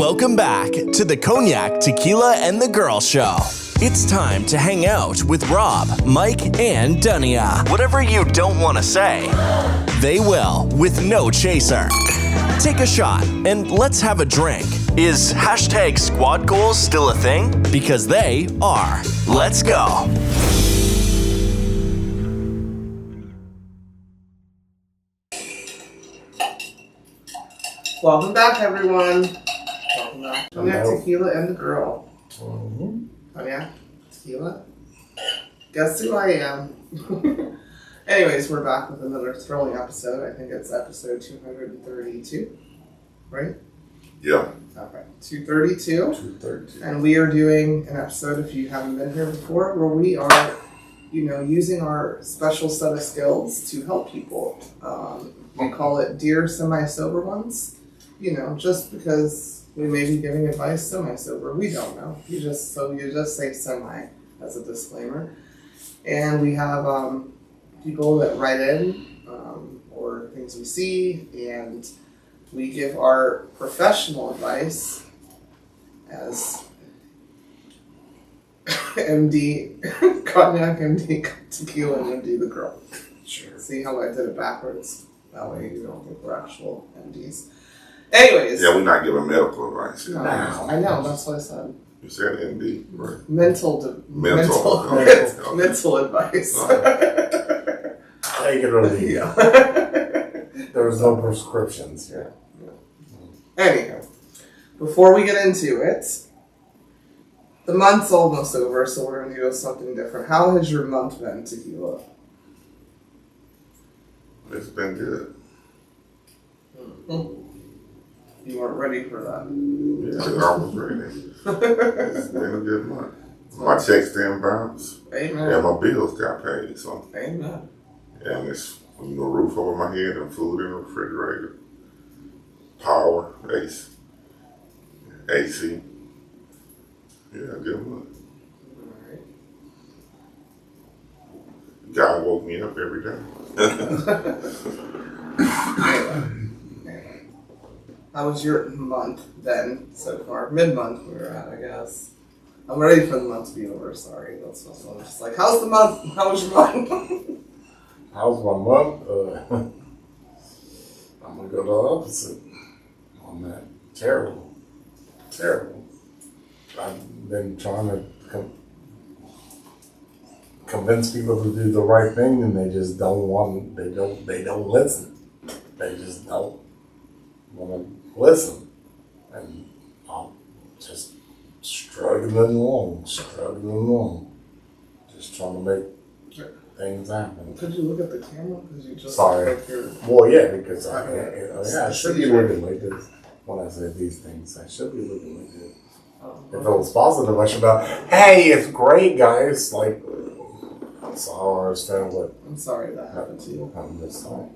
Welcome back to the Cognac, Tequila, and the Girl Show. It's time to hang out with Rob, Mike, and Dunya. Whatever you don't want to say, they will with no chaser. Take a shot and let's have a drink. Is hashtag squad goals still a thing? Because they are. Let's go. Welcome back, everyone. Welcome back. Cognac, Tequila, and the Girl. Cognac, Tequila. Guess who I am? Anyways, we're back with another thrilling episode. I think it's episode 232, right? Yeah. Okay, 232. And we are doing an episode, if you haven't been here before, where we are, using our special set of skills to help people. We call it Dear Semi-Sober Ones. Just because we may be giving advice semi-sober, we don't know. You just say semi as a disclaimer. And we have people that write in or things we see, and we give our professional advice as MD Cognac, MD Tequila, and MD the Girl. Sure. See how I did it backwards? That way you don't think we're actual MDs. Anyways. Yeah, we're not giving medical advice. No, I know, that's what I said. You said MD, right? Mental advice. Take it or leave it. Yeah. There's no prescriptions here. Anyhow, before we get into it, the month's almost over, so we're going to do something different. How has your month been, Tequila? It's been good. You weren't ready for that. Yeah, I was ready. It's been a good month. My checks didn't bounce. Amen. And my bills got paid. So, Amen. and it's roof over my head and food in the refrigerator, power, AC. Yeah, good month. Alright. God woke me up every day. Anyway. How was your month then, so far? Mid-month we were at, I guess. I'm ready for the month to be over, sorry. That's what I'm just like, how's the month? How was your month? How's my month? I'm going to go the opposite on that. Terrible. I've been trying to convince people to do the right thing, and they just don't listen. They just don't want to listen. And I'm just struggling along. Just trying to make things happen. Could you look at the camera? Because you just Sorry. like you're... Well, yeah, because I should be looking like this when I say these things. I should be looking like this. If it was positive, I should be, hey, it's great, guys. Like, so I don't understand what. I'm sorry that happened to you. I'm just sorry.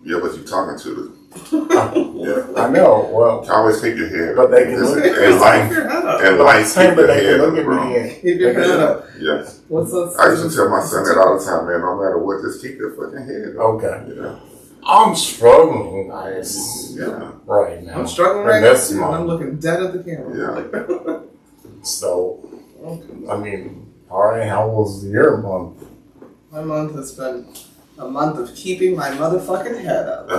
Yeah, but you're talking to the. Yeah, I know. Well, you always keep your head but they can look at and life, and life keep your head up, bro. Keep your head up. Yes. What's that? I used to tell my son that all the time, man. No matter what, just keep your fucking head up. Okay. I'm struggling. Right now. I'm struggling right now too. I'm looking dead at the camera. Yeah. So, I mean, all right. How was your month? My month has been a month of keeping my motherfucking head up.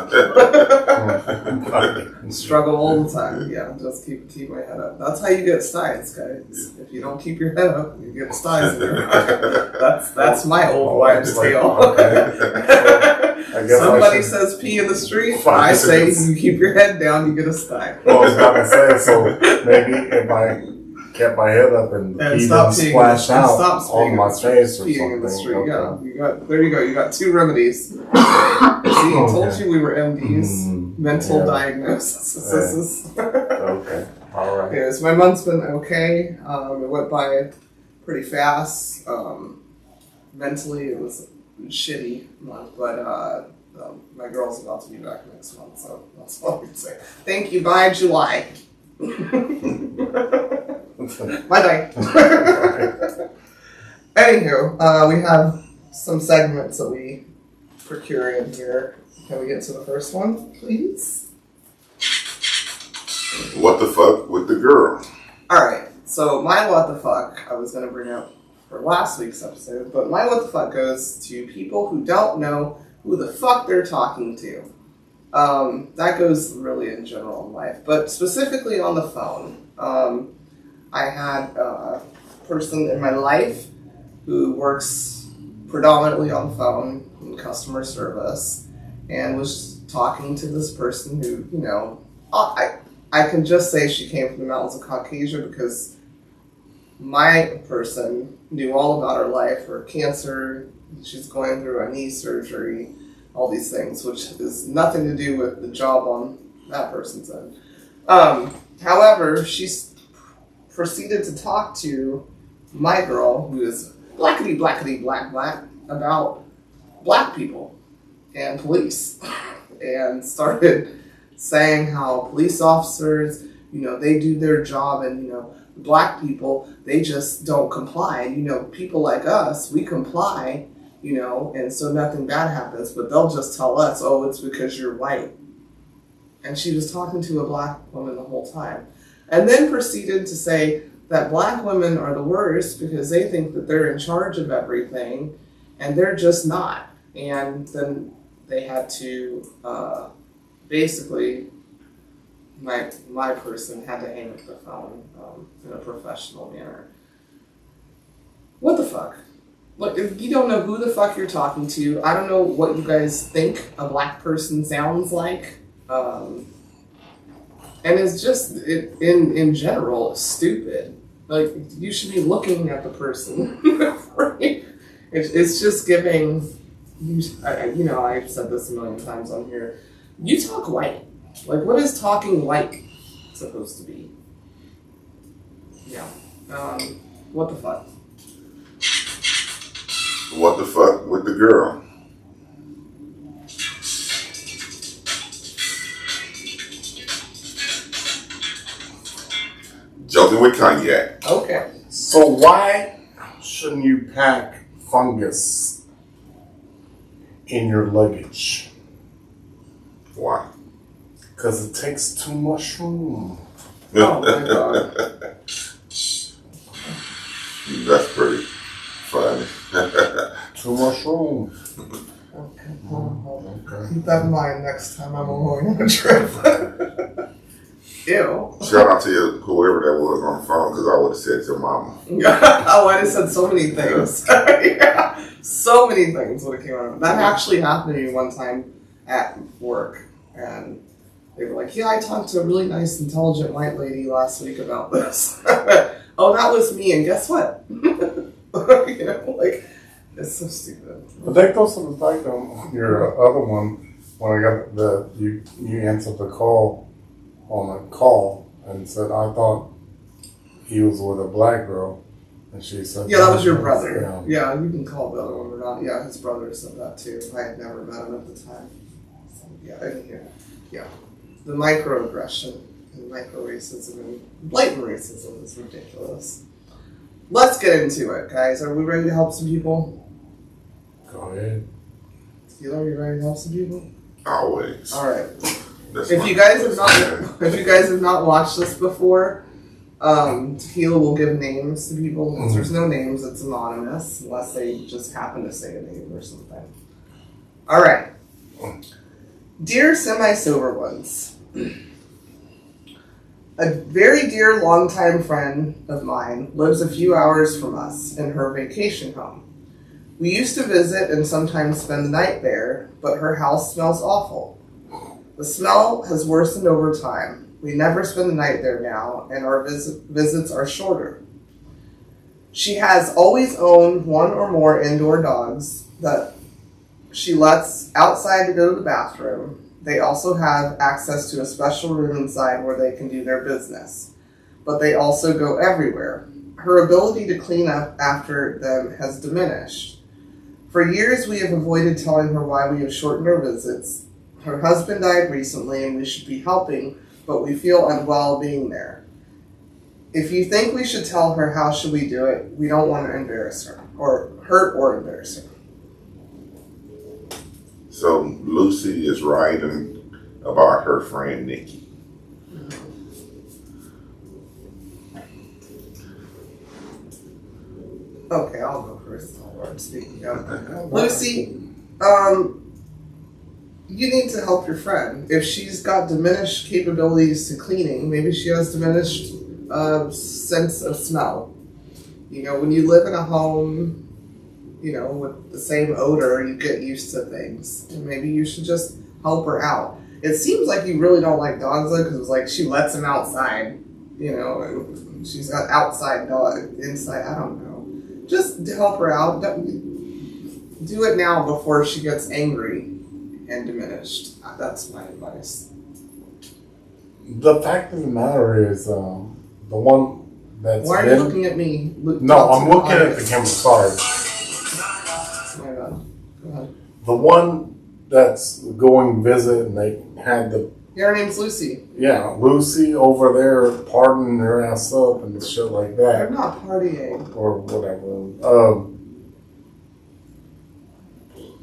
Struggle all the time. Yeah, just keep my head up. That's how you get styes, guys. If you don't keep your head up, you get styes in your That's my old wives' tale. Somebody says pee in the street, I say you keep your head down, you get a sty. Well, I was about to say, so maybe if I kept my head up and pee didn't splash out on my face or something. In the street. Yeah, there you go. You got two remedies. See, I told you we were MDs. Mental diagnosis. Okay. All right. Okay, so my month's been okay. It went by pretty fast. Mentally, it was a shitty month, but my girl's about to be back next month, so that's all I can say. Thank you. Bye, July. Bye. Anywho, we have some segments that we procure in here. Can we get to the first one, please? What the fuck with the girl? Alright, so my what the fuck I was going to bring up for last week's episode, but my what the fuck goes to people who don't know who the fuck they're talking to. That goes really in general in life, but specifically on the phone. I had a person in my life who works predominantly on the phone in customer service and was talking to this person who, you know, I can just say she came from the mountains of Caucasia because my person knew all about her life, her cancer, she's going through a knee surgery, all these things, which has nothing to do with the job on that person's end. However, she proceeded to talk to my girl, who is blackety black about black people and police, and started saying how police officers, you know, they do their job, and, you know, black people, they just don't comply. And, you know, people like us, we comply, you know, and so nothing bad happens, but they'll just tell us, oh, it's because you're white. And she was talking to a black woman the whole time. And then proceeded to say that black women are the worst because they think that they're in charge of everything, and they're just not. And then they had to, basically, my person had to hang up the phone in a professional manner. What the fuck? Look, if you don't know who the fuck you're talking to, I don't know what you guys think a black person sounds like. And it's just, in general, stupid. Like, you should be looking at the person. It's just giving, you know, I've said this a million times on here. You talk white. Like, what is talking white supposed to be? Yeah. What the fuck? What the fuck with the girl? Joking with Cognac. Okay. So why shouldn't you pack fungus in your luggage? Why? Because it takes too much room. Oh my god. That's pretty funny. Too much room. Okay. Okay. Keep that in mind next time I'm going on a trip. Ew. Shout out to you, whoever that was on the phone, because I would have said to your mama. Oh, I just said so many things. Yeah. So many things would have came out of it. That actually happened to me one time at work. And they were like, yeah, I talked to a really nice, intelligent white lady last week about this. Oh, that was me, and guess what? You know, like, it's so stupid. But that goes to the fact on your other one, when I got you answered the call on a call and said, I thought he was with a black girl. And she said, Yeah, that was your brother. Yeah. Yeah, you can call the other one or not. Yeah, his brother said that too. I had never met him at the time. So, yeah, I didn't hear. Yeah. The microaggression and micro-racism and blatant racism is ridiculous. Let's get into it, guys. Are we ready to help some people? Go ahead. Tequila, are you ready to help some people? Always. All right. That's If my- you guys have not watched this before, Tequila will give names to people. Since there's no names, it's anonymous unless they just happen to say a name or something. All right. Dear semi-sober ones, a very dear longtime friend of mine lives a few hours from us in her vacation home. We used to visit and sometimes spend the night there, but her house smells awful. The smell has worsened over time. We never spend the night there now, and our visits are shorter. She has always owned one or more indoor dogs that she lets outside to go to the bathroom. They also have access to a special room inside where they can do their business, but they also go everywhere. Her ability to clean up after them has diminished. For years, we have avoided telling her why we have shortened our visits. Her husband died recently and we should be helping, but we feel unwell being there. If you think we should tell her, how should we do it? We don't want to embarrass her, or hurt or embarrass her. So Lucy is writing about her friend Nikki. Okay, I'll go first. Speaking of Okay. Lucy, you need to help your friend. If she's got diminished capabilities to cleaning, maybe she has diminished sense of smell. You know, when you live in a home, you know, with the same odor, you get used to things. And maybe you should just help her out. It seems like you really don't like dogs, though, because it's like she lets him outside, you know, and she's got outside dog, inside, I don't know. Just to help her out. Do it now before she gets angry and diminished. That's my advice. The fact of the matter is, the one that's Why are you looking at me? No, I'm looking at the camera. Sorry. My God. Go ahead. The one that's going visit, and they had the Yeah, her name's Lucy. Lucy over there partying her ass up and shit like They're that, not partying. or whatever.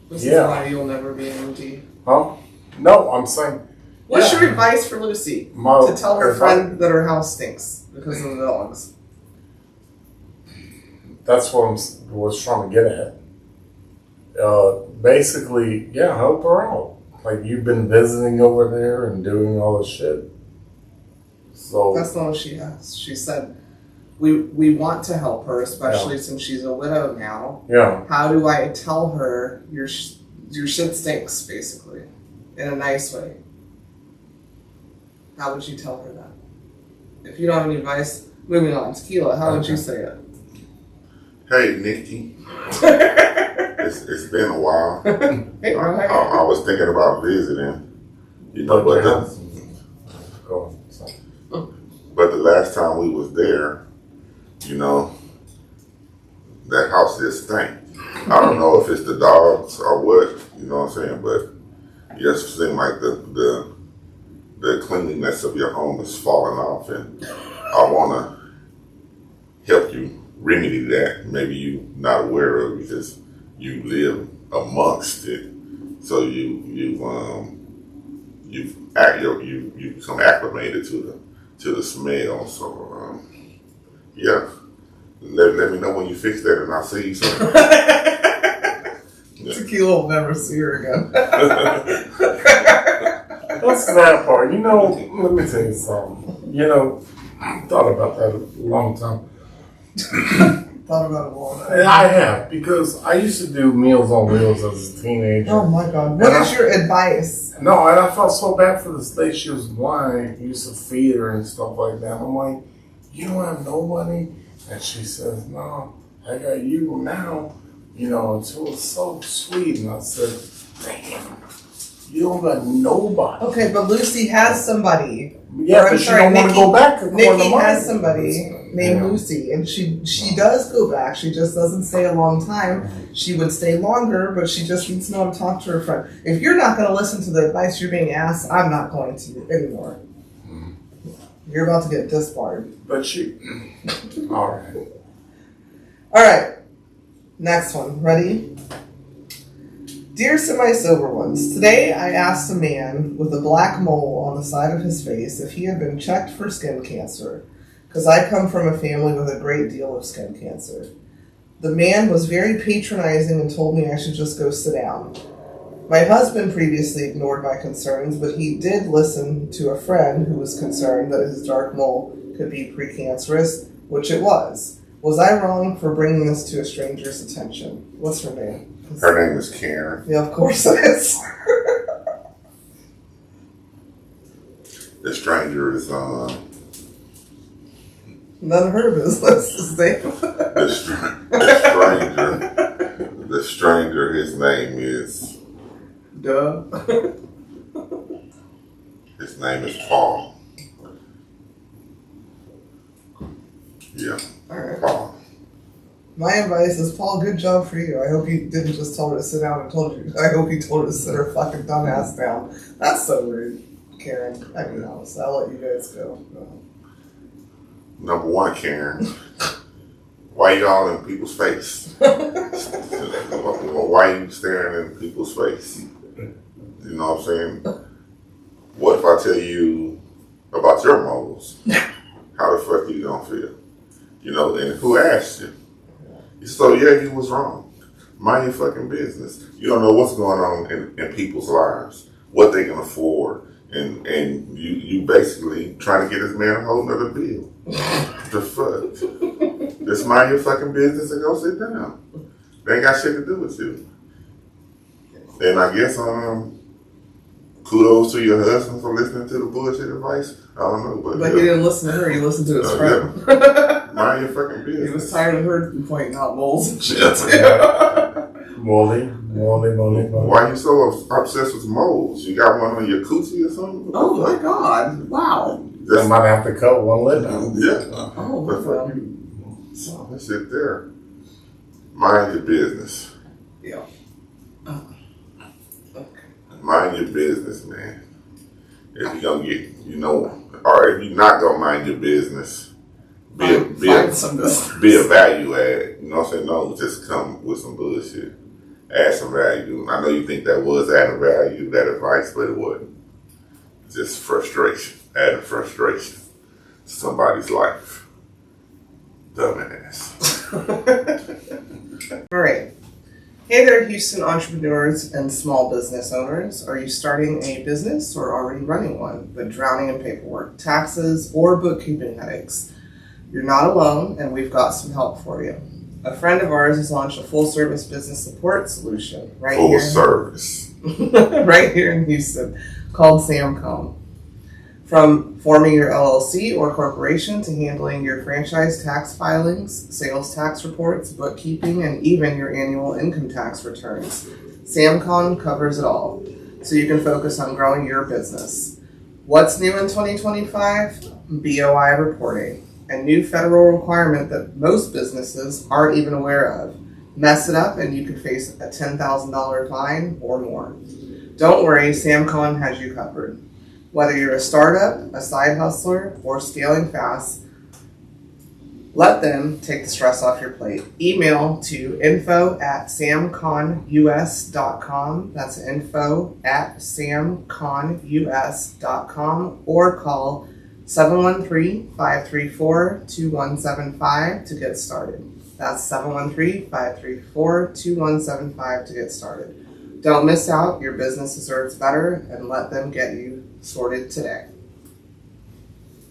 This Yeah. is why you'll never be empty. Huh? No, I'm saying. What's yeah. your advice for Lucy? To tell her friend that her house stinks because of the dogs. That's what I was trying to get at. Basically, yeah, help her out. Like, you've been visiting over there and doing all this shit. So That's not what she has. She said, we want to help her, especially since she's a widow now. yeah, How do I tell her your shit stinks, basically, in a nice way? How would you tell her that? If you don't have any advice, moving on. Tequila, how would you say it? Hey, Nikki. It's been a while. Hey, Ryan. I was thinking about visiting. You know, but the last time we was there, you know, that house just stank. I don't know if it's the dogs or what, you know what I'm saying, but it just seemed like the cleanliness of your home is falling off, and I want to help you remedy that. Maybe you're not aware of it because you live amongst it, so you become acclimated to the smell. So yeah, let me know when you fix that, and I'll see you soon. Yeah. Tequila will never see her again. that's that part. You know, let me tell you something. You know, I thought about that a long time. Thought about it all. And I have, because I used to do Meals on Wheels as a teenager. Oh my God. What is your advice? No, and I felt so bad for this lady. She was blind. I used to feed her and stuff like that. I'm like, you don't have no money? And she says, no, I got you now. You know, and she was so sweet. And I said, damn, you don't got nobody. Okay, but Lucy has somebody. Yeah, but she don't want to go back. Nikki has somebody named Lucy, and she does go back. She just doesn't stay a long time. She would stay longer, but she just needs to know how to talk to her friend. If you're not going to listen to the advice you're being asked, I'm not going to anymore. You're about to get disbarred. But she, all right. All right, next one. Ready? Dear semi-sober ones, today I asked a man with a black mole on the side of his face if he had been checked for skin cancer, because I come from a family with a great deal of skin cancer. The man was very patronizing and told me I should just go sit down. My husband previously ignored my concerns, but he did listen to a friend who was concerned that his dark mole could be precancerous, which it was. Was I wrong for bringing this to a stranger's attention? What's her name? Her name is Karen. Yeah, of course it is. The stranger is None of her business, his name. the stranger. His name is. Duh. His name is Paul. Yeah, Alright. Paul. My advice is, Paul, good job for you. I hope you didn't just tell her to sit down and told you. I hope you told her to sit her fucking dumb ass down. That's so rude, Karen. I mean, I'll let you guys go. Number one, Karen. Why you all in people's face? Why you staring in people's face? You know what I'm saying? What if I tell you about your moles? How the fuck you gonna feel? You know, and who asked you? So yeah, you was wrong. Mind your fucking business. You don't know what's going on in people's lives, what they can afford, and you basically trying to get this man a whole nother bill. The fuck? Just mind your fucking business and go sit down. They ain't got shit to do with you. And I guess kudos to your husband for listening to the bullshit advice. I don't know, but he didn't listen to her. He listened to his friend. Yeah. Mind your fucking business. He was tired of her pointing out moles and shit. Molly. Why you so obsessed with moles? You got one on your coochie or something? Oh my god! Wow. I might have to cut one lip out. Yeah. Oh, well. So that shit there. Mind your business. Yeah. Okay. Mind your business, man. If you gonna get, or if you're not gonna mind your business, be a value add. You know what I'm saying? Don't just come with some bullshit. Add some value. I know you think that was adding value, that advice, but it wasn't. Just frustration. Adding frustration to somebody's life. Dumbass. All right. Hey there, Houston entrepreneurs and small business owners. Are you starting a business or already running one, but drowning in paperwork, taxes, or bookkeeping headaches? You're not alone, and we've got some help for you. A friend of ours has launched a full-service business support solution right here in Houston called Samcom. From forming your LLC or corporation to handling your franchise tax filings, sales tax reports, bookkeeping, and even your annual income tax returns, Samcom covers it all, so you can focus on growing your business. What's new in 2025? BOI reporting, a new federal requirement that most businesses aren't even aware of. Mess it up and you could face a $10,000 fine or more. Don't worry, Samcom has you covered. Whether you're a startup, a side hustler, or scaling fast, let them take the stress off your plate. Email to info@samconus.com. That's info@samconus.com, or call 713-534-2175 to get started. That's 713-534-2175 to get started. Don't miss out. Your business deserves better, and let them get you sorted today.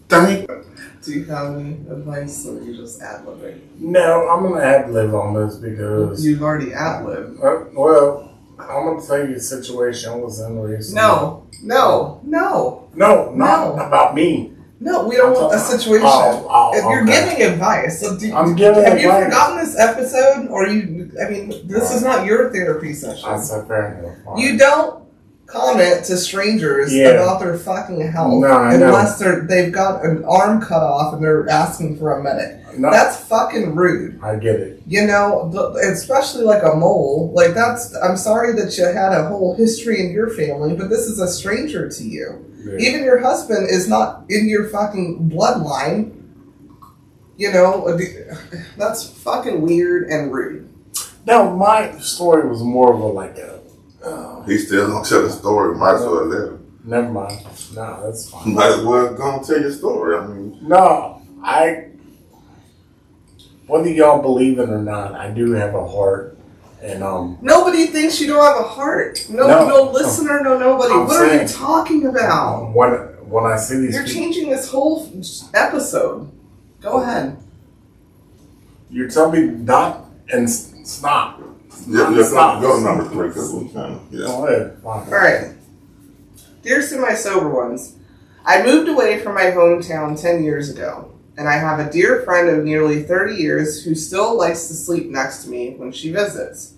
Thank you. Do you have any advice, or are you just ad-libbing? No, I'm going to ad-lib on this because... You've already ad-libbed. Well, I'm going to tell you the situation I was in recently. No, not about me. No, we don't want a situation. If you're giving advice, so I'm giving have advice. you forgotten this episode? Or this is not your therapy session. That's fair enough. You don't comment to strangers about their fucking health unless they've got an arm cut off and they're asking for a medic. No. That's fucking rude. I get it. Especially like a mole. Like I'm sorry that you had a whole history in your family, but this is a stranger to you. Yeah. Even your husband is not in your fucking bloodline. That's fucking weird and rude. No, my story was more of He still gonna tell the story. Might as well let him. Never mind. No, that's fine. You might as well go and tell your story. Whether y'all believe it or not, I do have a heart. And nobody thinks you don't have a heart. No listener, nobody. What are you talking about? When I see these You're changing this whole episode. Go ahead. You're telling me not and stop. Go to number 3 because we kind of, Go ahead. All right. Dear semi-sober ones, I moved away from my hometown 10 years ago, and I have a dear friend of nearly 30 years who still likes to sleep next to me when she visits.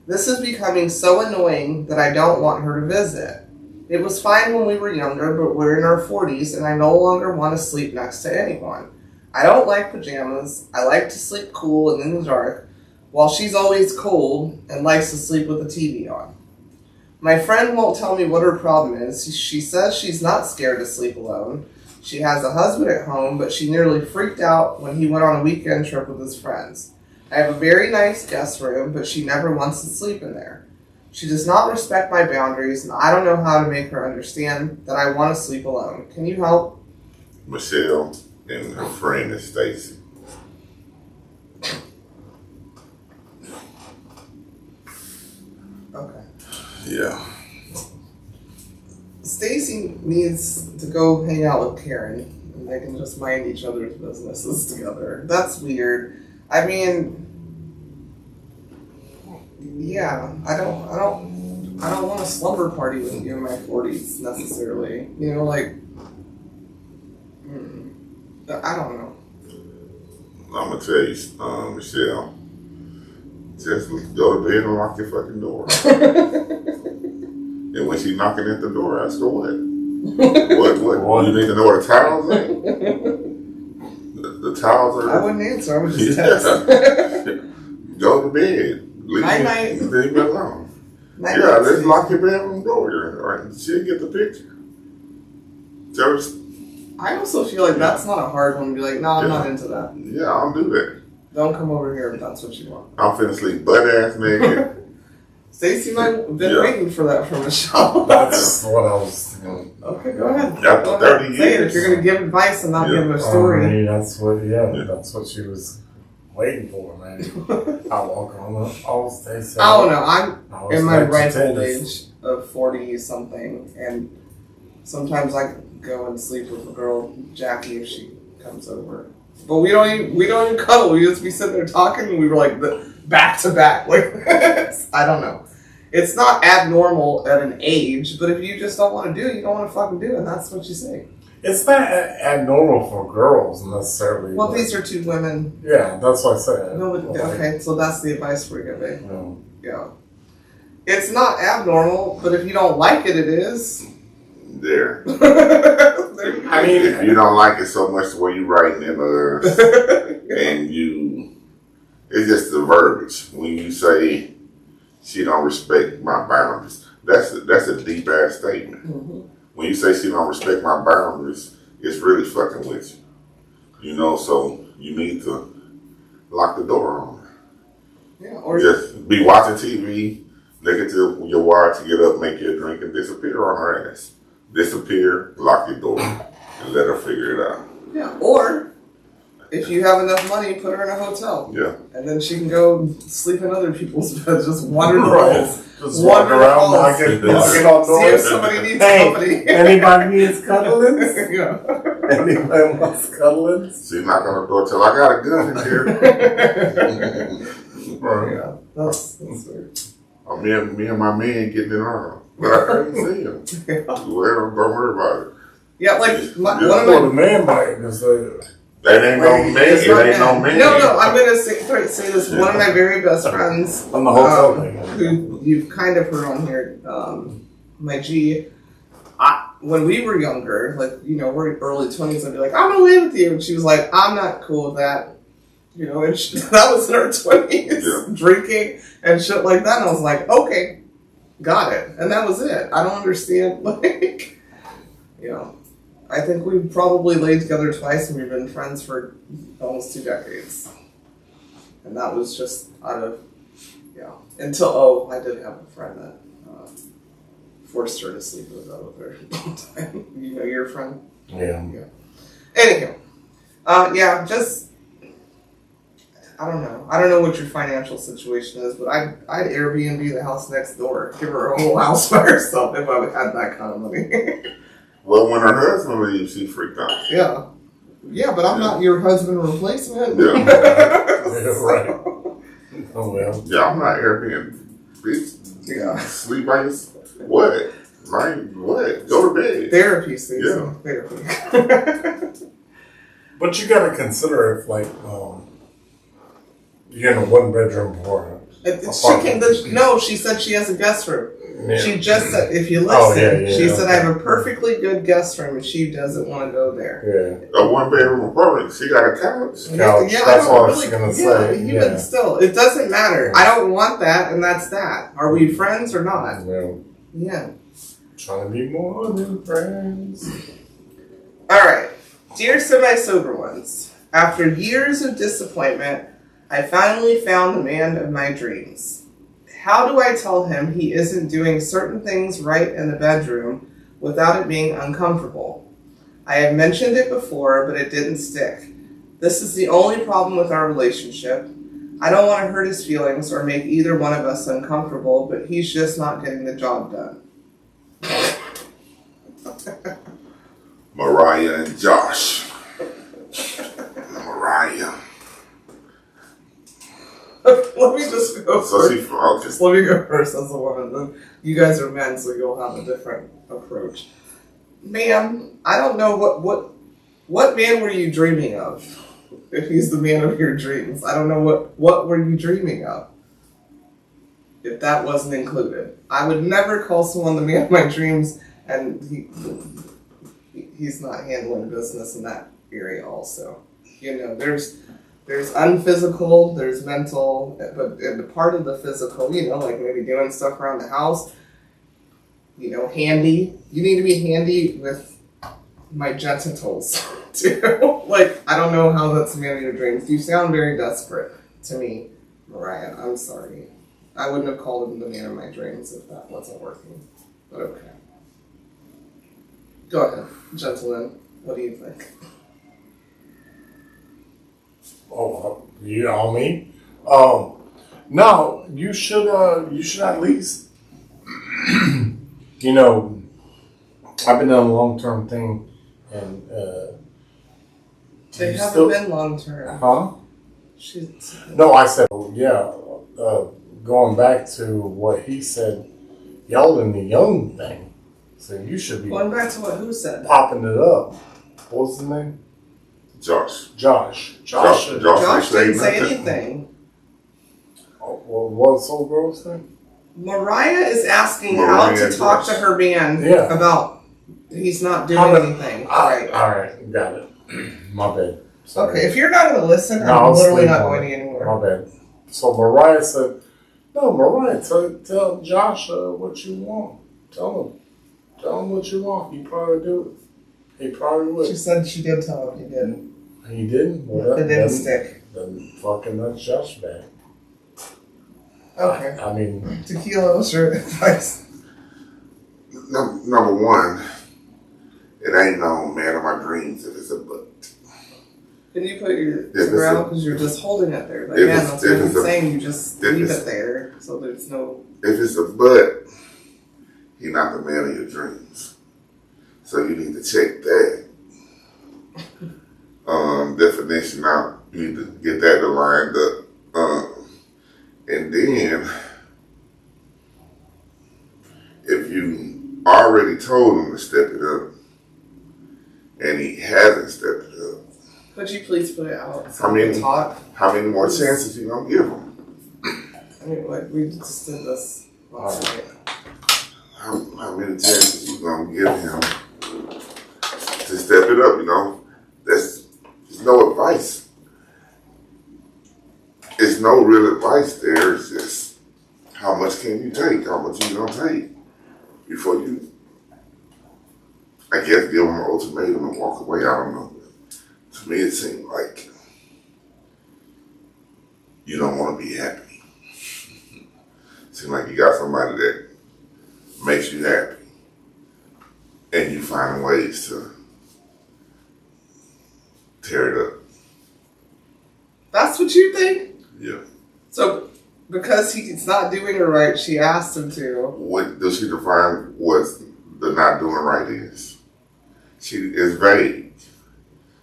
This is becoming so annoying that I don't want her to visit. It was fine when we were younger, but we're in our 40s, and I no longer want to sleep next to anyone. I don't like pajamas. I like to sleep cool and in the dark, while she's always cold and likes to sleep with the TV on. My friend won't tell me what her problem is. She says she's not scared to sleep alone. She has a husband at home, but she nearly freaked out when he went on a weekend trip with his friends. I have a very nice guest room, but she never wants to sleep in there. She does not respect my boundaries, and I don't know how to make her understand that I want to sleep alone. Can you help? Michelle and her friend is Stacy. needs to go hang out with Karen, and they can just mind each other's businesses together. That's weird. I mean, yeah, I don't want a slumber party with you in my 40s necessarily. You know, like, I don't know. I'm gonna tell you, Michelle, just go to bed and lock your fucking door. And when she's knocking at the door, ask her what? What? You need to know where the towels are? The towels are... I wouldn't answer, I would just text. Go to bed. Night-night. Leave me alone. Night-night. Yeah, let's lock your bedroom door. Right? She'll get the picture. Just... I also feel like that's not a hard one to be like, no, I'm not into that. Yeah, I'll do that. Don't come over here if that's what you want. I'm finna sleep butt-ass naked. Stacey might have been waiting for that from Michelle. That's what I was thinking. Okay, go ahead. After 30 Say it. years. If you're going to give advice and not give a story. I mean, that's what she was waiting for, man. I walk on the Stacey. I don't know. I'm in my rightful age of 40 something, and sometimes I go and sleep with a girl, Jackie, if she comes over. But we don't even cuddle. We just be sitting there talking, and we were like back to back. Like I don't know. It's not abnormal at an age, but if you just don't want to do it, you don't want to fucking do it. And that's what you say. It's not abnormal for girls necessarily. Well, these are two women. Yeah, that's what I said. No, okay, so that's the advice we're giving. Yeah. It's not abnormal, but if you don't like it, it is. There. I mean, if you don't like it so much where you writing in and it's just the verbiage. When you say she don't respect my boundaries, that's a deep ass statement. Mm-hmm. When you say she don't respect my boundaries, it's really fucking with you. You know, so you need to lock the door on her. Yeah, or just be watching TV, look at your watch, get up, make you a drink, and disappear on her ass. Disappear, lock your door, and let her figure it out. Yeah, or if you have enough money, put her in a hotel. Yeah. And then she can go sleep in other people's beds, just wander the Right. halls. Just walk around, knocking on See doors. if somebody needs company. Anybody needs cuddlings? Yeah. Anybody wants cuddlings? She knock on the door till I got a gun in here. Yeah, that's weird. Me and my man getting in on. But I couldn't see him. Well, don't worry about it. Yeah, like one of the man might just say, that ain't no man. It ain't no man. No, I'm gonna say this. One of my very best friends, on the hotel who you've kind of heard on here, my G. When we were younger, like we're early 20s, I'd be like, I'm gonna live with you, and she was like, I'm not cool with that. And that was in her 20s, drinking and shit like that. And I was like, okay, got it. And that was it. I don't understand, I think we've probably laid together twice and we've been friends for almost 2 decades. And that was just out of, until, I did have a friend that forced her to sleep with her all the time. Your friend? Yeah. Anyhow, just, I don't know. I don't know what your financial situation is, but I'd Airbnb the house next door. Give her a whole house by herself if I had that kind of money. Well, when her husband leaves, she freaked out. Yeah. Yeah, but I'm not your husband replacement. Yeah. Right. Oh, well. Yeah, I'm not Airbnb. Bitch. Yeah. Sleep by yourself. What? What? Go to bed. Therapy, Stacey. Yeah. Therapy. But you gotta consider if, you're in a 1-bedroom apartment. She said she has a guest room. Yeah. She just said, if you listen, she said, I have a perfectly good guest room and she doesn't want to go there. Yeah. A 1-bedroom apartment. She got a couch. Couch. Yeah, That's what I was gonna say. Even still, it doesn't matter. I don't want that, and that's that. Are we friends or not? Yeah. Trying to be more than friends. All right. Dear semi-sober ones, after years of disappointment, I finally found the man of my dreams. How do I tell him he isn't doing certain things right in the bedroom without it being uncomfortable? I have mentioned it before, but it didn't stick. This is the only problem with our relationship. I don't want to hurt his feelings or make either one of us uncomfortable, but he's just not getting the job done. Mariah and Josh. Mariah. Let me just go So first. she okay. Just let me go first as a woman. Then you guys are men, so you'll have a different approach. Ma'am, I don't know what man were you dreaming of? If he's the man of your dreams, I don't know what were you dreaming of? If that wasn't included, I would never call someone the man of my dreams, and he's not handling business in that area. Also, you know, there's unphysical, there's mental, but and the part of the physical, you know, like maybe doing stuff around the house, you know, handy. You need to be handy with my genitals too. Like, I don't know how that's the man of your dreams. You sound very desperate to me, Mariah. I'm sorry. I wouldn't have called him the man of my dreams if that wasn't working. But okay. Go ahead, gentlemen. What do you think? Oh, you on me? No, you should at least, you know, I've been doing a long-term thing, and They you haven't still- been long term. Huh? She's No, I said, yeah. Going back to what he said, y'all in the young thing, so you should be going back to what who said. popping it up. What's his name? Josh. Josh. Josh Josh didn't say nothing. anything. Oh, well, what's old girl's name? Mariah is asking how Mariah to talk Josh. to her man Yeah. about he's not doing How about- anything. All Right. right, got it. My bad. Sorry. Okay, if you're not going to listen, No, I'm I'll literally sleep not on going it. anymore. My bad. So Mariah said, "No, Mariah, tell Josh what you want. Tell him what you want. He probably do it. He probably would. She said she did tell him he didn't. He didn't. Well, It didn't stick. Then fucking that's Josh back. Okay. I mean, Tequila, what's your advice? Number one, it ain't no man of my dreams if it's a butt. Can you put your it's around a- because you're just holding it there? Like, if yeah, it's- that's if what I'm it's a- saying. You just if leave it's- it there so there's no. If it's a butt, he not the man of your dreams. So you need to check that definition out. You need to get that lined up. And then, if you already told him to step it up, and he hasn't stepped it up, Could you please put it out? So How we can many? talk. how many more chances you gonna give him? I mean, like we just did this last night. How many chances you gonna give him to step it up? You know, there's no advice. It's no real advice there. It's just how much can you take? How much you gonna take before you, I guess, give him an ultimatum and walk away? I don't know. To me, it seemed like you don't want to be happy. Seems like you got somebody that makes you happy, and you find ways to tear it up. That's what you think? Yeah. So, because he's not doing it right, she asked him to. What does she define what the not doing right is? She is vague.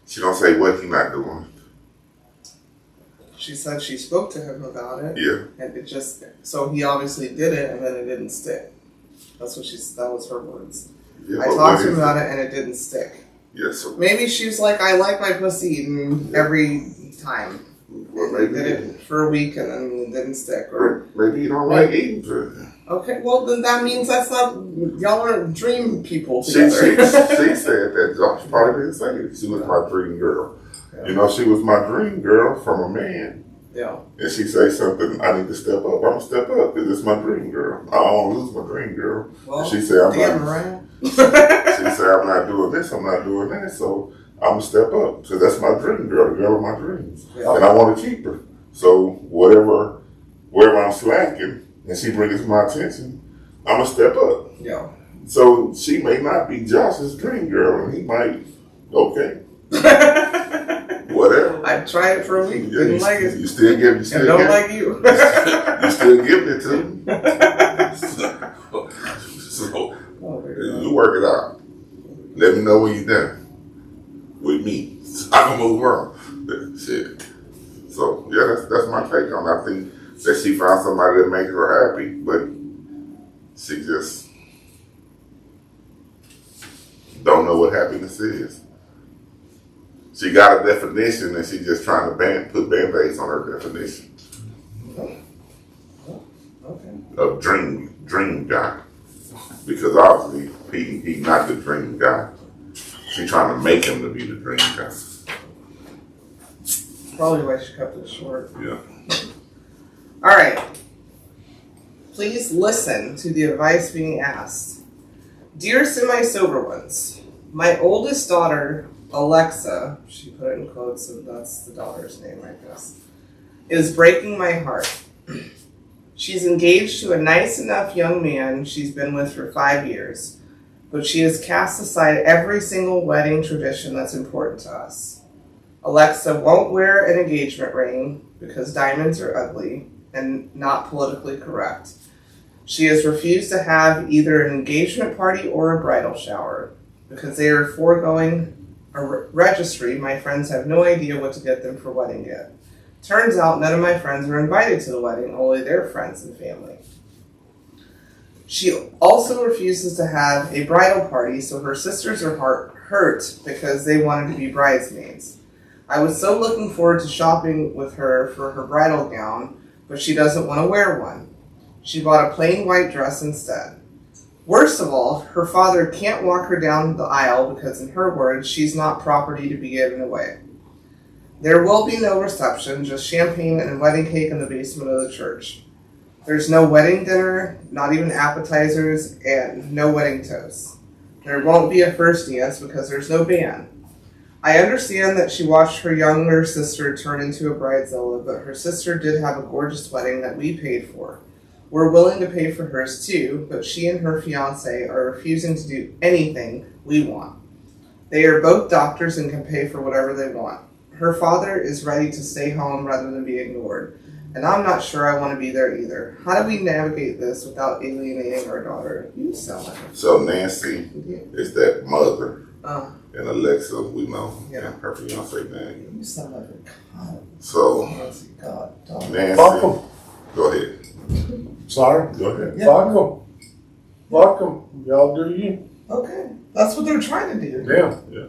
She don't say what he not doing. She said she spoke to him about it. Yeah. And it just, so he obviously did it and then it didn't stick. That was her words. Yeah, I but talked what to him is about it and it didn't stick. Yeah, so Maybe she was like, I like my pussy eaten every time. well, Did maybe it for a week and then it didn't stick. Or maybe you don't like eating pussy. okay, well then that means that's not, y'all aren't dream people She together. said that Josh probably didn't say it. She was my dream girl. Yeah. You know, she was my dream girl from a man. Yeah. And she say something, I need to step up. I'm gonna step up because it's my dream girl. I don't want to lose my dream girl. Well, And she said, I'm damn not. right. She said, I'm not doing this. I'm not doing that. So I'm gonna step up. So that's my dream girl, the girl of my dreams, Yeah. and I want to keep her. So wherever I'm slacking, and she brings it to my attention, I'm gonna step up. Yeah. So she may not be Josh's dream girl, and he might, okay, whatever. I tried it for a week, Yeah, didn't like it. You still give, you And still don't give, like you. you still giving it to him. So Oh, very good. you work it out. Let me know when you're done. I can move on. Shit. So yeah, that's my take on it. I think that she found somebody that makes her happy, but she just don't know what happiness is. She got a definition and she's just trying to put band-aids on her definition of dream guy. Because obviously he's not the dream guy. She's trying to make him to be the dream guy. Probably why she kept it short. Yeah. All right. Please listen to the advice being asked. Dear semi-sober ones, my oldest daughter, Alexa, she put it in quotes, so that's the daughter's name, I guess, is breaking my heart. She's engaged to a nice enough young man she's been with for 5 years, but she has cast aside every single wedding tradition that's important to us. Alexa won't wear an engagement ring because diamonds are ugly and not politically correct. She has refused to have either an engagement party or a bridal shower because they are foregoing a registry. My friends have no idea what to get them for wedding gift. Turns out none of my friends are invited to the wedding, only their friends and family. She also refuses to have a bridal party, so her sisters are hurt because they wanted to be bridesmaids. I was so looking forward to shopping with her for her bridal gown, but she doesn't want to wear one. She bought a plain white dress instead. Worst of all, her father can't walk her down the aisle because, in her words, she's not property to be given away. There will be no reception, just champagne and wedding cake in the basement of the church. There's no wedding dinner, not even appetizers, and no wedding toast. There won't be a first dance because there's no band. I understand that she watched her younger sister turn into a bridezilla, but her sister did have a gorgeous wedding that we paid for. We're willing to pay for hers too, but she and her fiancé are refusing to do anything we want. They are both doctors and can pay for whatever they want. Her father is ready to stay home rather than be ignored, and I'm not sure I want to be there either. How do we navigate this without alienating our daughter? You sound like a... So Nancy is that mother, and Alexa, we know, Yeah. and her fiance name. You sound like a god. So Nancy, God, dog. Nancy, Fuck 'em. go ahead. Sorry. Go ahead. Yeah. Fuck 'em. Fuck 'em. Y'all do you. Okay, that's what they're trying to do. Yeah.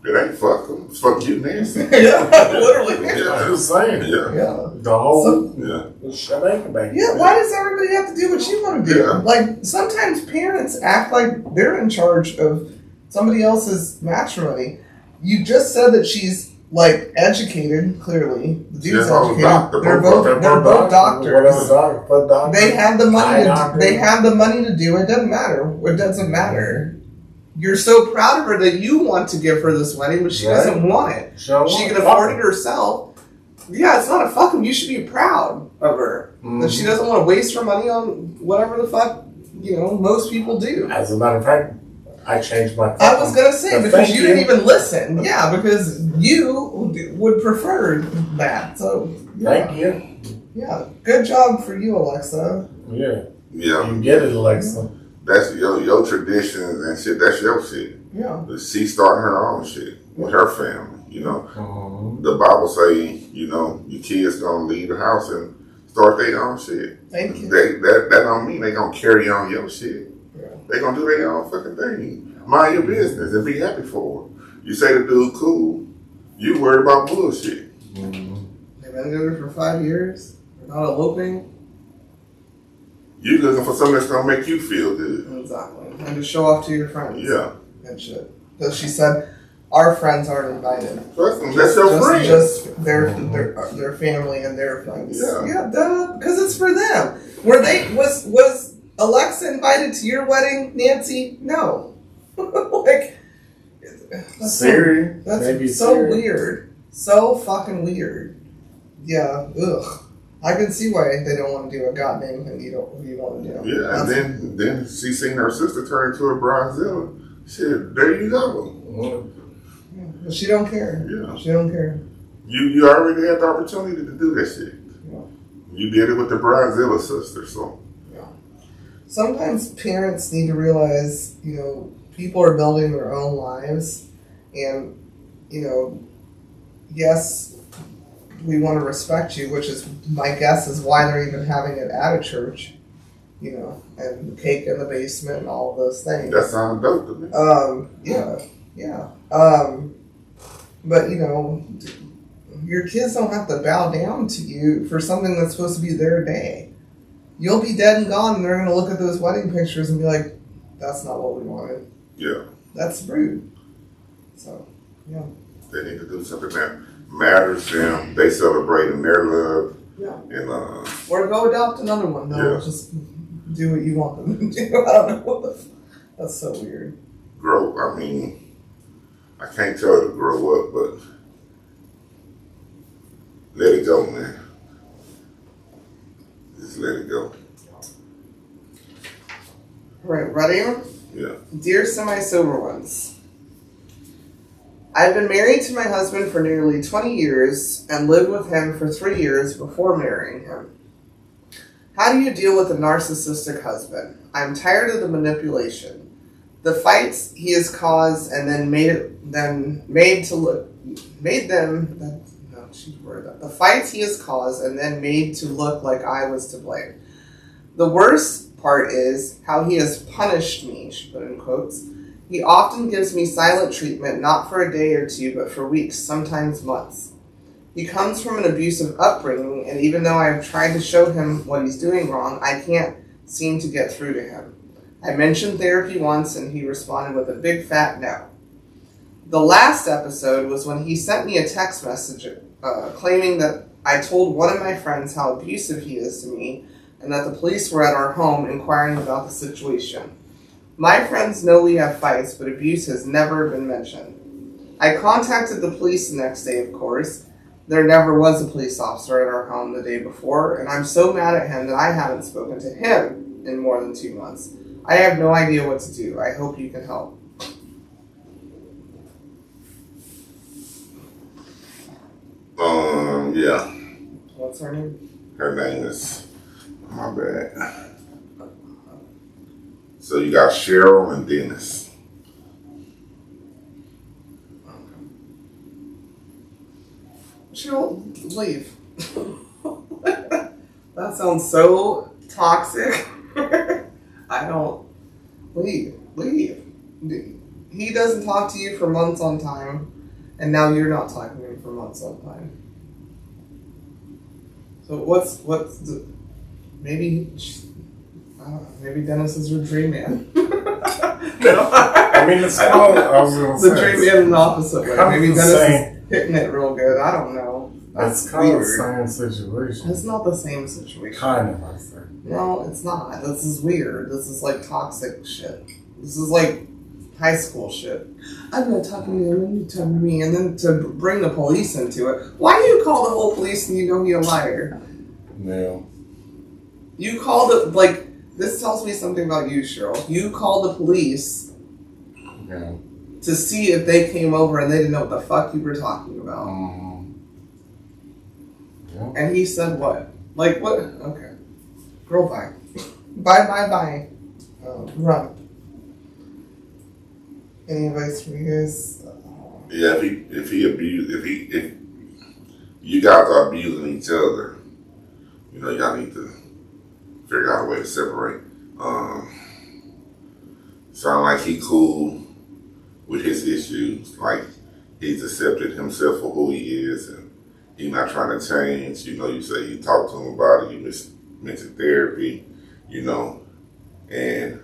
It ain't fuck them. It's fuck you, Nancy. Yeah, literally. I'm just saying. Yeah. Yeah. The whole Yeah. shebang bang. Yeah, why does everybody have to do what you want to do? Yeah. Like, sometimes parents act like they're in charge of somebody else's matrimony. You just said that she's, like, educated, clearly. The dude's Yeah, educated. they're They're both doctors. Doctor. They had the money Doctor. they had the money to do it. Doesn't matter. It doesn't matter. You're so proud of her that you want to give her this wedding, but she doesn't want it. She can afford it herself. Yeah, it's not a fucking. You should be proud of her. That she doesn't want to waste her money on whatever the fuck, most people do. As a matter of fact, I changed my. I was going to say, But because thank you didn't even listen. Yeah, because you would prefer that. So, yeah. Thank you. Yeah, good job for you, Alexa. Yeah. Yeah. You get it, Alexa. That's your traditions and shit. That's your shit. Yeah. But she's starting her own shit with her family. Mm-hmm. The Bible say, your kids gonna leave the house and start their own shit. Thank you. That don't mean they gonna carry on your shit. Yeah. They gonna do their own fucking thing. Mind your business and be happy for her. You say the dude cool, you worried about bullshit. Mm-hmm. They've been together for 5 years. They're not eloping. You looking for something that's gonna make you feel good. Exactly. And to show off to your friends. Yeah. And shit. Because she said, our friends aren't invited. That's your friend. Just their family and their friends. Yeah. Yeah, duh. Because it's for them. Was Alexa invited to your wedding, Nancy? No. Like, that's Siri. that's Maybe so Siri. weird. So fucking weird. Yeah. Ugh. I can see why they don't want to do a god name and you want to do. Yeah, and then she seen her sister turn into a bridezilla. Shit, there you go. Yeah, but she don't care. Yeah. She don't care. You already had the opportunity to do that shit. Yeah. You did it with the bridezilla sister, so. Yeah. Sometimes parents need to realize, people are building their own lives, and you know, yes, we want to respect you, which is my guess is why they're even having it at a church, you know, and the cake in the basement and all of those things. That sounds dope to me. Yeah. But you know, your kids don't have to bow down to you for something that's supposed to be their day. You'll be dead and gone, and they're going to look at those wedding pictures and be like, "That's not what we wanted." Yeah. That's rude. So, yeah. They need to do something that matters to them. They celebrating their love. Yeah. And Or go adopt another one. No, just do what you want them to do. I don't know what that's so weird. grow. I mean, I can't tell her to grow up, but let it go, man. Just let it go. All right, ready? Yeah. Dear semi-sober ones, I've been married to my husband for nearly 20 years and lived with him for 3 years before marrying him. How do you deal with a narcissistic husband? I'm tired of the manipulation. The fights he has caused and then the fights he has caused and then made to look like I was to blame. The worst part is how he has punished me, she put in quotes. He often gives me silent treatment, not for a day or two, but for weeks, sometimes months. He comes from an abusive upbringing, and even though I have tried to show him what he's doing wrong, I can't seem to get through to him. I mentioned therapy once, and he responded with a big fat no. The last episode was when he sent me a text message claiming that I told one of my friends how abusive he is to me, and that the police were at our home inquiring about the situation. My friends know we have fights, but abuse has never been mentioned. I contacted the police the next day, of course. There never was a police officer at our home the day before, and I'm so mad at him that I haven't spoken to him in more than 2 months. I have no idea what to do. I hope you can help. Yeah. What's her name? Her name is, my bad. So you got Cheryl and Dennis. Cheryl, leave. That sounds so toxic. I don't. Leave. He doesn't talk to you for months on time, and now you're not talking to him for months on time. So what's the, maybe, I don't know, maybe Dennis is your dream man. No. I mean, it's kind of, I was going to say. The dream man in the opposite way. Kind of Maybe the Dennis same. is hitting it real good. I don't know. It's kind of the same situation. It's not the same situation. Kind of, I say. No, it's not. This is weird. This is like toxic shit. This is like high school shit. I'm not talking to him, and you talking to me, and then to bring the police into it. Why do you call the whole police and you know you're a liar? No. You called it, like, this tells me something about you, Cheryl. You called the police to see if they came over and they didn't know what the fuck you were talking about. Yeah. And he said what? Like, what? Okay. Girl, bye. Bye. Run. Any advice from you guys? Yeah, if you guys are abusing each other, you know, y'all need to figure out a way to separate. Sound like he cool with his issues, like he's accepted himself for who he is, and he's not trying to change. You know, you say you talk to him about it, you mentioned therapy, you know, and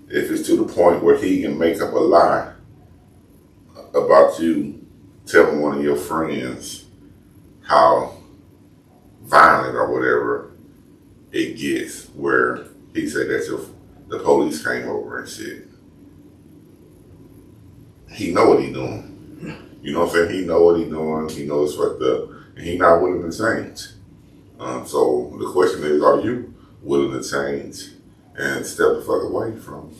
if it's to the point where he can make up a lie about you telling one of your friends how violent or whatever it gets, where he said that the police came over and shit. He know what he doing. You know what I'm saying? He know what he doing. He knows fucked up, and he not willing to change. So the question is, are you willing to change and step the fuck away from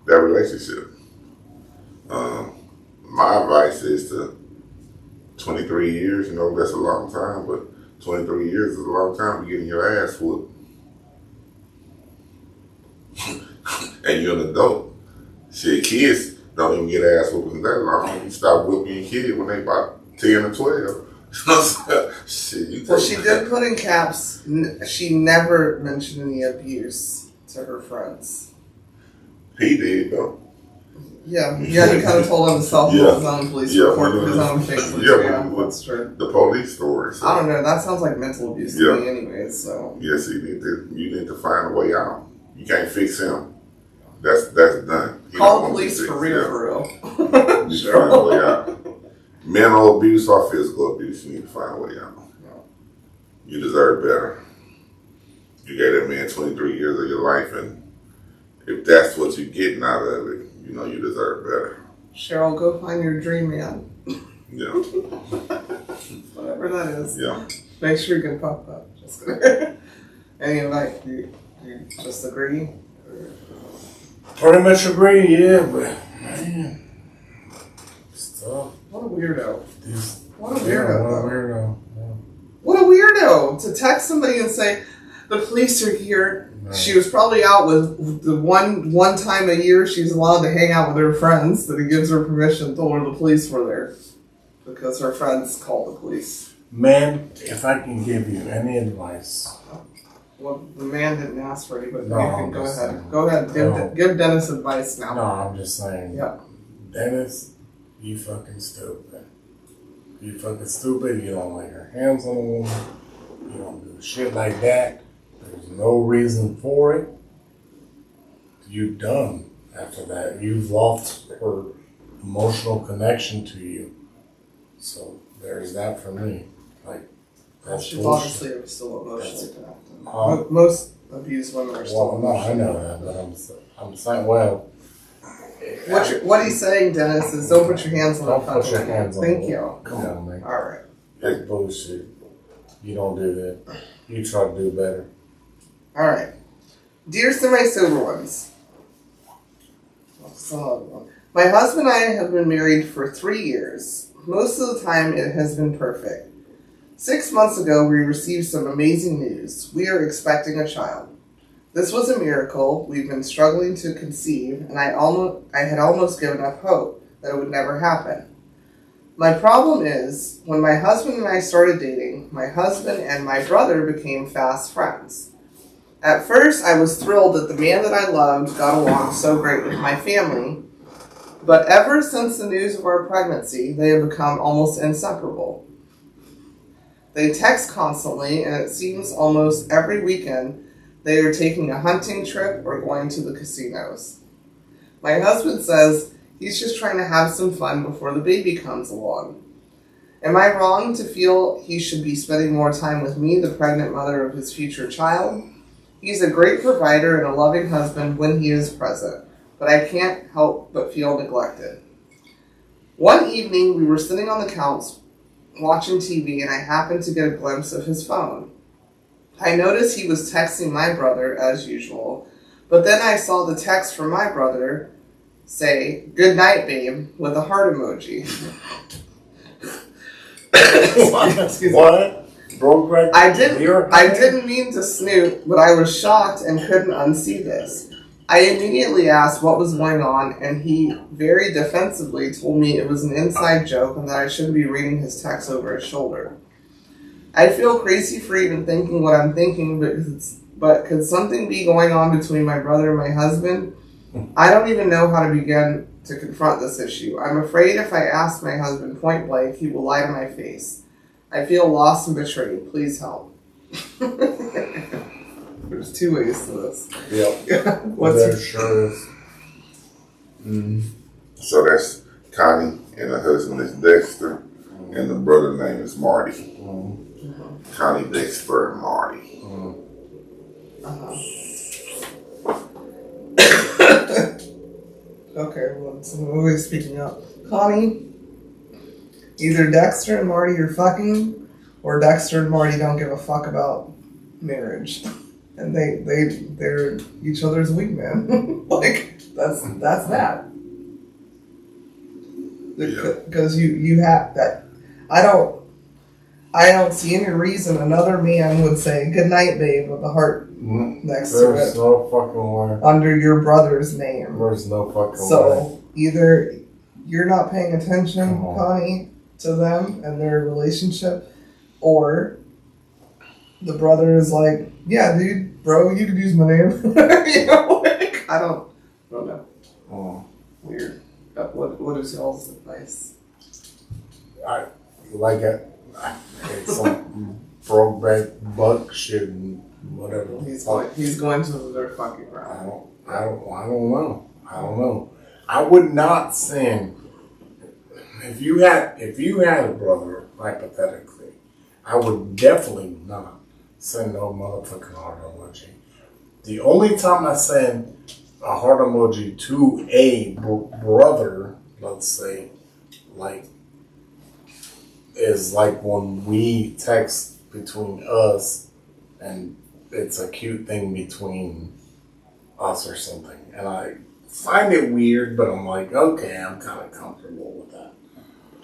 that relationship? My advice is to 23 years, you know, that's a long time, but 23 years is a long time to getting your ass whooped. And you're an adult. Shit, kids don't even get ass whooping that long. You stop whooping your kid when they about 10 or 12. Shit, you Well, she did put in caps. She never mentioned any abuse to her friends. He did though. Yeah, he kind of told him to self-report his own police report for his own fake police. Yeah, that's true. The police story. So. I don't know. That sounds like mental abuse to me, anyways. So yes, you need to find a way out. You can't fix him. That's done. Call the police for real. You need to find a way out. Mental abuse or physical abuse, you need to find a way out. You deserve better. You gave that man 23 years of your life, and if that's what you're getting out of it, you know you deserve better. Cheryl, go find your dream man. Yeah. Whatever that is. Yeah. Make sure you can pop up. Just kidding. And like, you just agree? Pretty much agree, yeah, but man, stuff. What a weirdo. What a weirdo. Yeah, what a weirdo. Yeah. What a weirdo to text somebody and say, the police are here. Right. She was probably out with the one time a year she's allowed to hang out with her friends that he gives her permission, told her the police were there because her friends called the police. Man, if I can give you any advice. Well, the man didn't ask for it, but no, you can go ahead. Saying. Go ahead. Give Dennis advice now. No, I'm just saying. Yeah. Dennis, you fucking stupid. You fucking stupid. You don't lay your hands on a woman. You don't do shit like that. There's no reason for it. You're done after that. You've lost her emotional connection to you. So there's that for me. Like, that's she's obviously still emotionally connected. Most abused women are still emotionally. Well, no, I know that, but I'm saying, well. What he's saying, Dennis, is don't put your hands on Don't put your hands on Thank you. Come on, man. All right. That's bullshit. You don't do that. You try to do better. All right. Dear semi-sober ones. My husband and I have been married for 3 years. Most of the time, it has been perfect. 6 months ago, we received some amazing news. We are expecting a child. This was a miracle. We've been struggling to conceive, and I had almost given up hope that it would never happen. My problem is, when my husband and I started dating, my husband and my brother became fast friends. At first, I was thrilled that the man that I loved got along so great with my family, but ever since the news of our pregnancy, they have become almost inseparable. They text constantly, and it seems almost every weekend they are taking a hunting trip or going to the casinos. My husband says he's just trying to have some fun before the baby comes along. Am I wrong to feel he should be spending more time with me, the pregnant mother of his future child? He's a great provider and a loving husband when he is present, but I can't help but feel neglected. One evening, we were sitting on the couch watching TV, and I happened to get a glimpse of his phone. I noticed he was texting my brother as usual, but then I saw the text from my brother say, "Good night, babe," with a heart emoji. What? I didn't mean to snoop, but I was shocked and couldn't unsee this. I immediately asked what was going on, and he very defensively told me it was an inside joke and that I shouldn't be reading his text over his shoulder. I feel crazy for even thinking what I'm thinking, but could something be going on between my brother and my husband? I don't even know how to begin to confront this issue. I'm afraid if I ask my husband point blank, he will lie to my face. I feel lost and betrayed. Please help. There's 2 ways to this. Yep. There sure is. Mm-hmm. So that's Connie, and her husband is Dexter, and the brother name is Marty. Mm-hmm. Connie, Dexter, and Marty. Okay, well, so we're speaking up. Connie, either Dexter and Marty are fucking, or Dexter and Marty don't give a fuck about marriage. And they're each other's wingman. Like, that's that. Because you have that. I don't see any reason another man would say "good night, babe" with a heart next to it. There's no fucking way. Under your brother's name. There's no fucking way. So either you're not paying attention, Come on. Connie, to them and their relationship, or the brother is like, yeah, dude, bro, you could use my name. You know, like, I don't know. Oh. Weird. What is y'all's advice? I like it. It's some broke back buck shit and whatever. He's going to their fucking ground. I don't know. I would not send if you had a brother, hypothetically, I would definitely not send no motherfucking heart emoji. The only time I send a heart emoji to a brother, let's say, like, is like when we text between us and it's a cute thing between us or something. And I find it weird, but I'm like, okay, I'm kind of comfortable with that.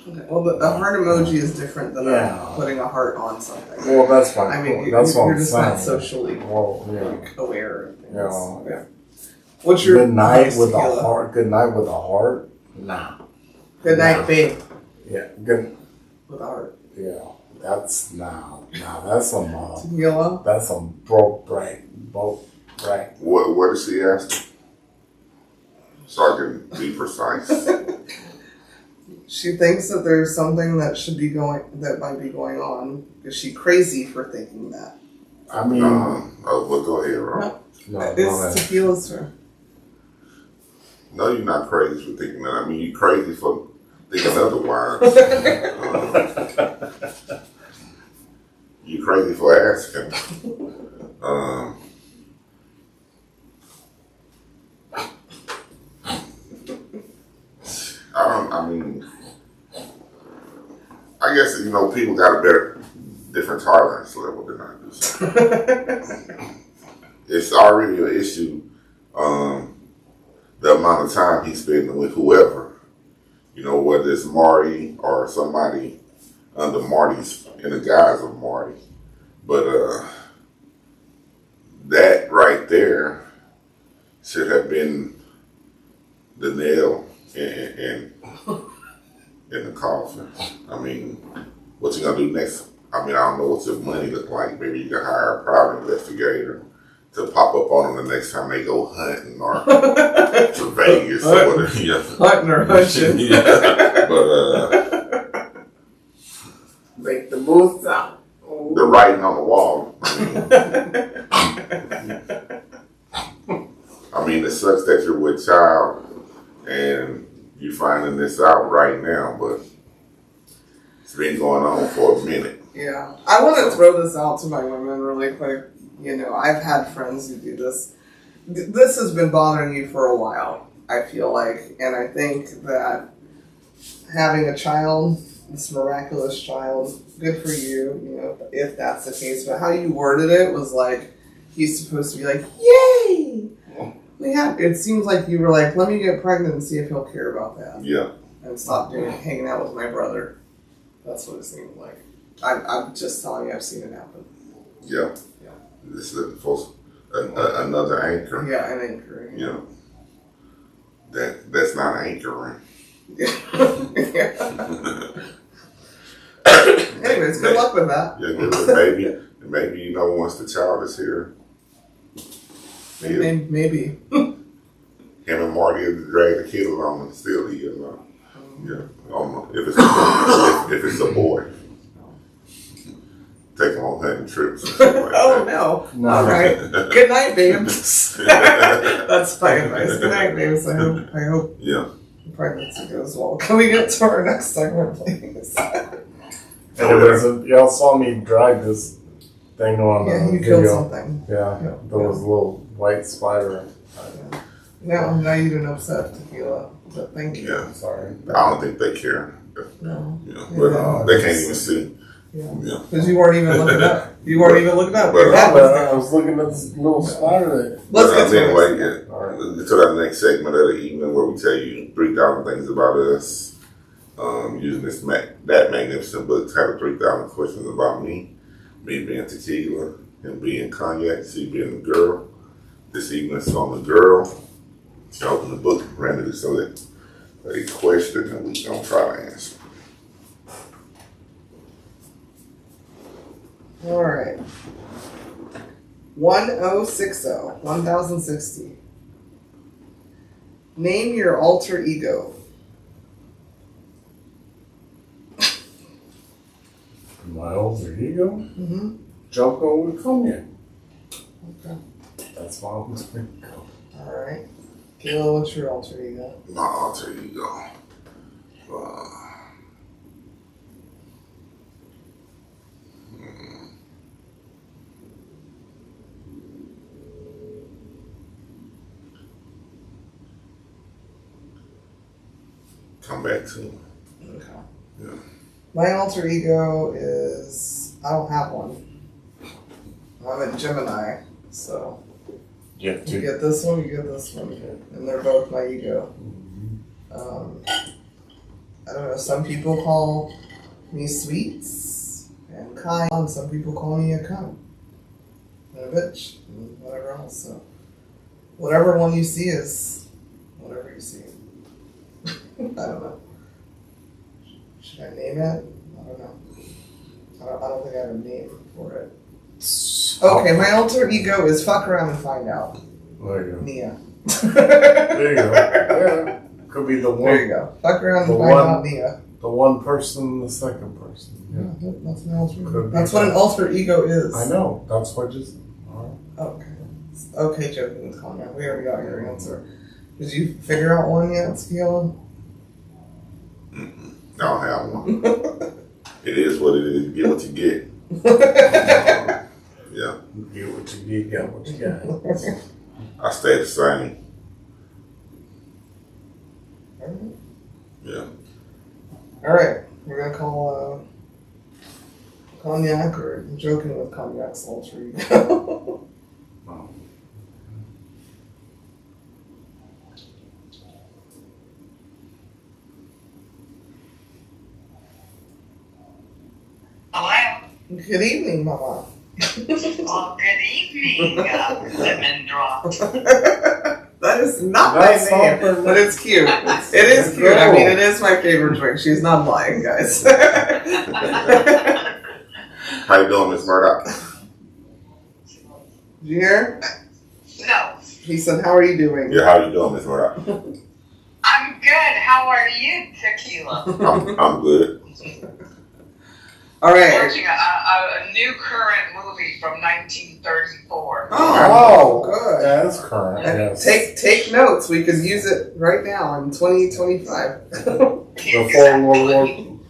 Okay. Well, the heart emoji is different than putting a heart on something. Well, that's fine. I mean, that's what you're I'm just saying. not socially aware of things. Yeah. What's your good night with a tequila? heart? Good night with a heart? Nah. Good night, babe. Yeah. Good. With a heart. Yeah. That's that's some Tequila. that's some broke brain. What is she asking? So I can be precise. She thinks that there's something that might be going on. Is she crazy for thinking that? I mean, well, go ahead, Rob. no, It's tequila's turn. No, you're not crazy for thinking that. I mean, you're crazy for thinking otherwise. You're crazy for asking. I guess, people got a different tolerance level than I do. So. It's already an issue, the amount of time he's spending with whoever, whether it's Marty or somebody under Marty's, in the guise of Marty. But that right there should have been the nail in the coffin. I mean, what you gonna do next? I mean, I don't know what your money look like. Maybe you can hire a private investigator to pop up on them the next time they go hunting or to Vegas or whatever. Yeah. Hunting or hunting. Yeah. But make the booth out. The writing on the wall. I mean, it sucks that you're with child and you finding this out right now, but it's been going on for a minute. Yeah. I want to throw this out to my women really quick. I've had friends who do this. This has been bothering you for a while, I feel like. And I think that having a child, this miraculous child, good for you, if that's the case. But how you worded it was like, he's supposed to be like, yay! It seems like you were like, let me get pregnant and see if he'll care about that. Yeah. And stop hanging out with my brother. That's what it seemed like. I'm just telling you, I've seen it happen. Yeah. Yeah. This is another anchor. Yeah, an anchor. Yeah. That's not anchoring. Yeah. Anyways, good luck with that. Yeah, good. Maybe once the child is here. Maybe. Him and Marty will drag the kid along and still he alone. Yeah. I don't know if it's a boy. Take him on hunting trips. And stuff like Oh that. no. All right. Good night, babe. That's my advice. Good night, babes. I hope Yeah. the pregnancy goes well. Can we get to our next segment, please? Y'all saw me drag this thing on You video. killed something. Yeah, there was a little white spider. Now you didn't upset Tequila. But thank you. Yeah. Sorry. I don't think they care. No. Yeah. But they can't even see. Yeah. Yeah. Because you weren't even looking up. But, Your dad was there. I was looking at this little spider. Let's get to anyway, it. All right. to that next segment of the evening where we tell you 3,000 things about us. Using that magnificent book titled 3,000 Questions About Me being Tequila, him being Cognac, she being the girl. This evening it's on the girl. She opened the book, ran it so that a question and we gonna try to answer. All right. 1060. Name your alter ego. My alter ego? Mm-hmm. Jumping with Cognac. Okay. That's my alter ego. All right. Tequila, what's your alter ego? My alter ego. Come back to me. Okay. Yeah. My alter ego is, I don't have one. I'm a Gemini, so Yeah, you get this one, you get this one, and they're both my ego. I don't know, some people call me sweets and kind, some people call me a cunt and a bitch and whatever else, so whatever one you see is whatever you see. I don't know. Should I name it? I don't know. I don't think I have a name for it. Okay, my alter ego is fuck around and find out. There you go. Nia. There you go. Yeah. Could be the one. There you go. Fuck around and The find one- out Nia. The one person, the second person. Yeah. Yeah, that's my alter ego. Could be That's what an that. alter ego is. I know. That's what just. All Okay. Okay, joking with Cognac. We already got your answer. Did you figure out one yet, Tequila? I don't have one. It is what it is. You get what you get. Yeah. right. Get what you get, got what you got. I stay the same. Yeah. All right, we're gonna call Cognac, or I'm joking with Cognac's alter ego. Wow. Hello. Good evening, Mama. Well, good evening, lemon drop. That is not That's my name, something. but it's cute. It is cute. I mean, it is my favorite drink. She's not lying, guys. How you doing, Miss Murdoch? Did you hear? No, He said, "How are you doing?" Yeah, how you doing, Miss Murdoch? I'm good. How are you, Tequila? I'm good. All right. Watching a new current movie from 1934. Oh, good. That's current. Yes. Take notes. We could use it right now in 2025. Before World War II.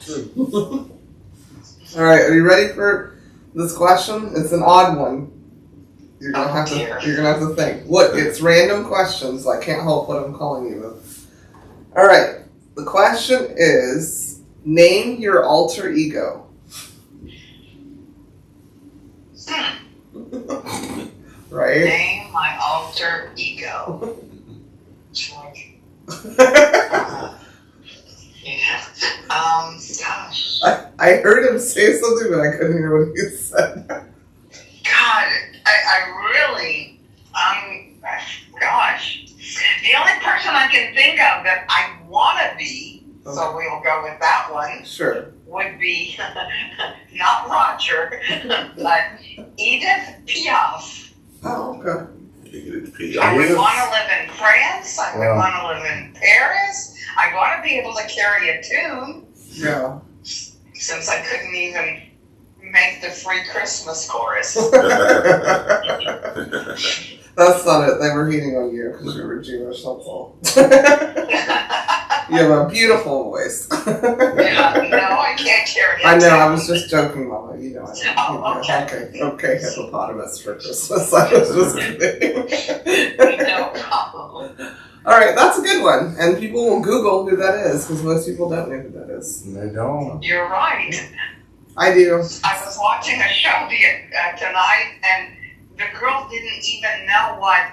All right, are you ready for this question? It's an odd one. You're gonna have dear. to. You're gonna have to think. Look, it's random questions. So I can't help what I'm calling you with. All right. The question is: name your alter ego. Right. Name my alter ego. Yeah. Gosh. I heard him say something, but I couldn't hear what he said. God, I really, gosh. The only person I can think of that I want to be, so we'll go with that one, Sure. would be not Roger, but Edith Piaf. Oh, okay. You get it I would want to live in France. I would Yeah. want to live in Paris. I want to be able to carry a tune, Yeah. since I couldn't even make the free Christmas chorus. That's not it. They were hating on you because you were Jewish. That's all. You have a beautiful voice. No, I can't carry a I know. tune. I was just joking, Mama. You know. Oh, okay. Okay. Hippopotamus for Christmas. I was just kidding. No problem. All right, that's a good one, and people will Google who that is because most people don't know who that is. They don't. You're right. I do. I was watching a show tonight, and the girl didn't even know what,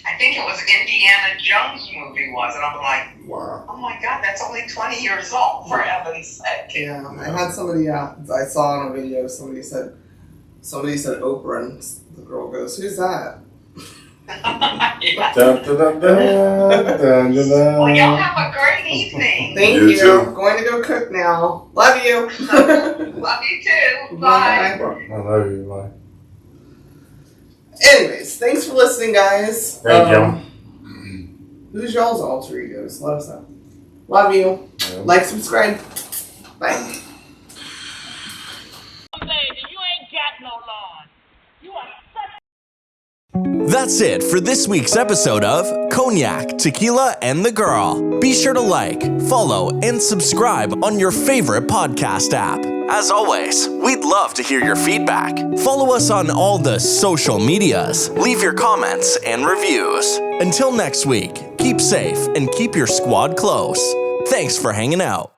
I think it was Indiana Jones movie was, and I'm like, Wow. oh my God, that's only 20 years old, for heaven's sake. Yeah, I had somebody. I saw on a video. Somebody said Oprah, and the girl goes, "Who's that?" Yeah. Dun, dun, dun, dun, dun, dun, dun. Well, y'all have a great evening. Thank You you. too. Going to go cook now. Love you. Love you too. Bye. I love you, bye. Anyways, thanks for listening, guys. Thank you. Who's y'all's alter egos? Let us know. Love you. Yeah. Like, subscribe. Bye. That's it for this week's episode of Cognac, Tequila, and the Girl. Be sure to like, follow, and subscribe on your favorite podcast app. As always, we'd love to hear your feedback. Follow us on all the social medias. Leave your comments and reviews. Until next week, keep safe and keep your squad close. Thanks for hanging out.